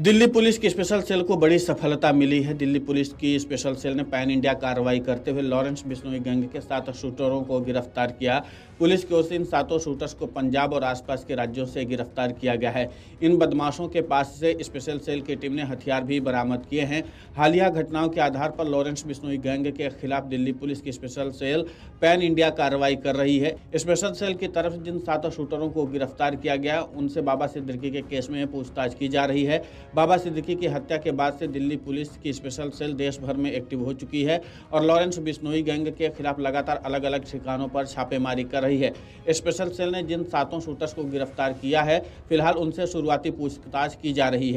Delhi police की special cell को बड़ी सफलता मिली है। दिल्ली पुलिस की स्पेशल सेल ने पैन इंडिया कार्रवाई करते हुए लॉरेंस बिश्नोई गैंग के 7 शूटरों को गिरफ्तार किया। पुलिस की ओर से इन 7 शूटर्स को पंजाब और आसपास के राज्यों से गिरफ्तार किया गया है। इन बदमाशों के पास से स्पेशल सेल की टीम ने हथियार भी बरामद किए हैं। हालिया घटनाओं के आधार पर लॉरेंस बिश्नोई गैंग के खिलाफ दिल्ली पुलिस की स्पेशल सेल पैन इंडिया कार्रवाई कर रही है। स्पेशल सेल की तरफ से जिन 7 शूटरों को गिरफ्तार किया गया उनसे बाबा सिद्दीकी के केस में पूछताछ की जा रही है। बाबा सिद्दीकी की हत्या के बाद से दिल्ली पुलिस की स्पेशल सेल देश भर में एक्टिव हो चुकी है और लॉरेंस बिश्नोई गैंग के खिलाफ लगातार अलग अलग ठिकानों पर छापेमारी कर रही है। स्पेशल सेल ने जिन 7 शूटर्स को गिरफ्तार किया है, फिलहाल उनसे शुरुआती पूछताछ की जा रही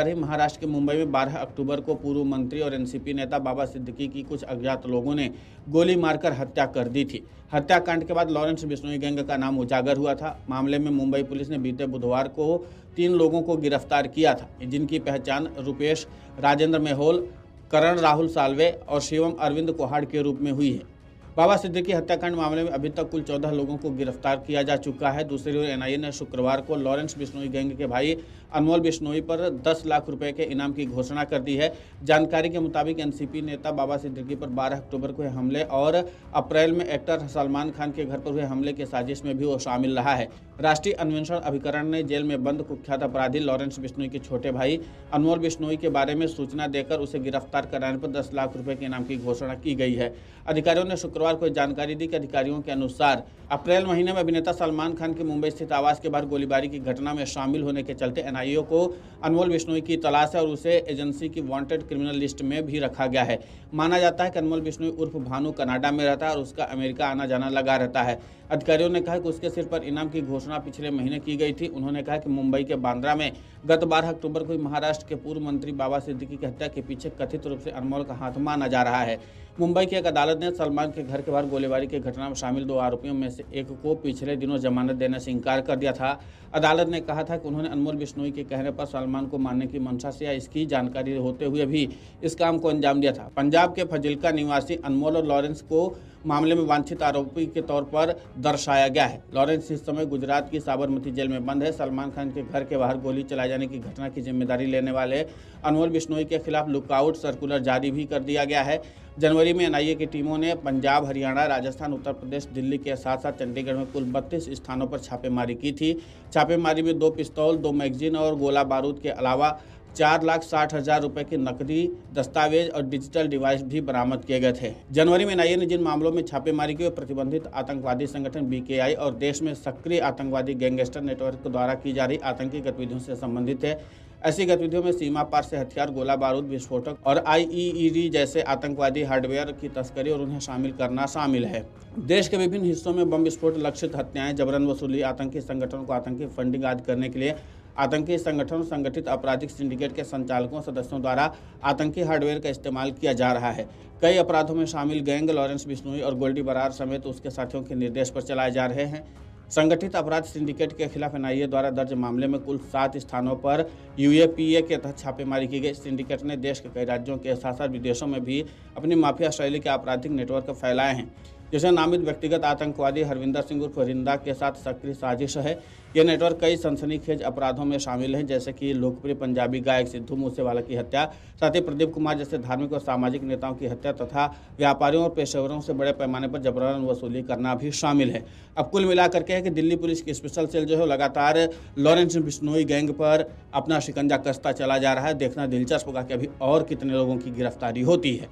है। महाराष्ट्र के मुंबई में 12 अक्टूबर को पूर्व मंत्री और एनसीपी नेता बाबा सिद्दीकी की कुछ अज्ञात लोगों ने गोली मारकर हत्या कर दी थी। हत्याकांड के बाद लॉरेंस बिश्नोई गैंग का नाम उजागर हुआ था। मामले में मुंबई पुलिस ने बीते बुधवार को 3 लोगों को गिरफ्तार किया था, जिनकी पहचान रुपेश राजेंद्र मेहोल, करण राहुल साल्वे और शिवम अरविंद कोहाड़ के रूप में हुई है। बाबा सिद्दीकी हत्याकांड मामले में अभी तक कुल 14 लोगों को गिरफ्तार किया जा चुका है। दूसरी ओर एनआईए ने शुक्रवार को लॉरेंस बिश्नोई गैंग के भाई अनमोल बिश्नोई पर 10 लाख रुपए के इनाम की घोषणा कर दी है। जानकारी के मुताबिक एनसीपी नेता बाबा सिद्दीकी पर 12 अक्टूबर को हुए हमले और अप्रैल में एक्टर सलमान खान के घर पर हुए हमले के साजिश में भी वो शामिल रहा है। राष्ट्रीय अन्वेषण अभिकरण ने जेल में बंद कुख्यात अपराधी लॉरेंस बिश्नोई के छोटे भाई अनमोल बिश्नोई के बारे में सूचना देकर उसे गिरफ्तार कराने पर 10 लाख रुपए के इनाम की घोषणा की गई है। अधिकारियों ने शुक्रवार को जानकारी दी कि अधिकारियों के अनुसार अप्रैल महीने में अभिनेता सलमान खान के मुंबई स्थित आवास के बाहर गोलीबारी की घटना में शामिल होने के चलते एनआईए को अनमोल बिश्नोई की तलाश है और उसे एजेंसी की वांटेड क्रिमिनल लिस्ट में भी रखा गया है। माना जाता है कि अनमोल बिश्नोई उर्फ भानु कनाडा में रहता है और उसका अमेरिका आना जाना लगा रहता है। अधिकारियों ने कहा कि उसके सिर पर इनाम की घोषणा पिछले महीने की गई थी। उन्होंने कहा कि मुंबई के बांद्रा में गत 12 अक्टूबर को महाराष्ट्र के पूर्व मंत्री बाबा सिद्दीकी की हत्या के पीछे कथित रूप से अनमोल का हाथ माना जा रहा है। मुंबई की एक अदालत ने सलमान के घर के बाहर गोलीबारी की घटना में शामिल 2 आरोपियों में से एक को पिछले दिनों जमानत देने से इनकार कर दिया था। अदालत ने कहा था कि उन्होंने अनमोल बिश्नोई के कहने पर सलमान को मारने की मंशा से या इसकी जानकारी होते हुए भी इस काम को अंजाम दिया था। पंजाब के फजिल्का निवासी अनमोल और लॉरेंस को मामले में वांछित आरोपी के तौर पर दर्शाया गया है। लॉरेंस इस समय गुजरात की साबरमती जेल में बंद है। सलमान खान के घर के बाहर गोली चलाए जाने की घटना की जिम्मेदारी लेने वाले अनमोल बिश्नोई के खिलाफ लुकआउट सर्कुलर जारी भी कर दिया गया है। जनवरी में एनआईए की टीमों ने पंजाब, हरियाणा, राजस्थान, उत्तर प्रदेश, दिल्ली के साथ साथ चंडीगढ़ में कुल 32 स्थानों पर छापेमारी की थी। छापेमारी में 2 पिस्तौल, 2 मैगजीन और गोला बारूद के अलावा 4,60,000 रुपए की नकदी, दस्तावेज और डिजिटल डिवाइस भी बरामद किए गए थे। जनवरी में एनआईए ने जिन मामलों में छापेमारी की प्रतिबंधित आतंकवादी संगठन बीकेआई और देश में सक्रिय आतंकवादी गैंगस्टर नेटवर्क द्वारा की जा रही आतंकी गतिविधियों से संबंधित है। ऐसी गतिविधियों में सीमा पार से हथियार, गोला बारूद, विस्फोटक और आईईडी जैसे आतंकवादी हार्डवेयर की तस्करी और उन्हें शामिल करना शामिल है। देश के विभिन्न हिस्सों में बम विस्फोट, लक्षित हत्याएं, जबरन वसूली, आतंकी संगठनों को आतंकी फंडिंग आदि करने के लिए आतंकी संगठनों, संगठित आपराधिक सिंडिकेट के संचालकों सदस्यों द्वारा आतंकी हार्डवेयर का इस्तेमाल किया जा रहा है। कई अपराधों में शामिल गैंग लॉरेंस बिश्नोई और गोल्डी बरार समेत उसके साथियों के निर्देश पर चलाए जा रहे हैं। संगठित अपराध सिंडिकेट के खिलाफ एनआईए द्वारा दर्ज मामले में कुल 7 स्थानों पर यूएपीए के तहत छापेमारी की गई। सिंडिकेट ने देश के कई राज्यों के साथ साथ विदेशों में भी अपनी माफिया शैली के आपराधिक नेटवर्क फैलाए हैं, जिसे नामित व्यक्तिगत आतंकवादी हरविंदर सिंह उर्फ रिंदा के साथ सक्रिय साजिश है। यह नेटवर्क कई सनसनीखेज अपराधों में शामिल है, जैसे कि लोकप्रिय पंजाबी गायक सिद्धू मूसेवाला की हत्या, साथ ही प्रदीप कुमार जैसे धार्मिक और सामाजिक नेताओं की हत्या तथा व्यापारियों और पेशेवरों से बड़े पैमाने पर जबरन वसूली करना भी शामिल है। अब कुल मिलाकर के है कि दिल्ली पुलिस की स्पेशल सेल जो है लगातार लॉरेंस बिश्नोई गैंग पर अपना शिकंजा कसता चला जा रहा है। देखना दिलचस्प होगा कि अभी और कितने लोगों की गिरफ्तारी होती है।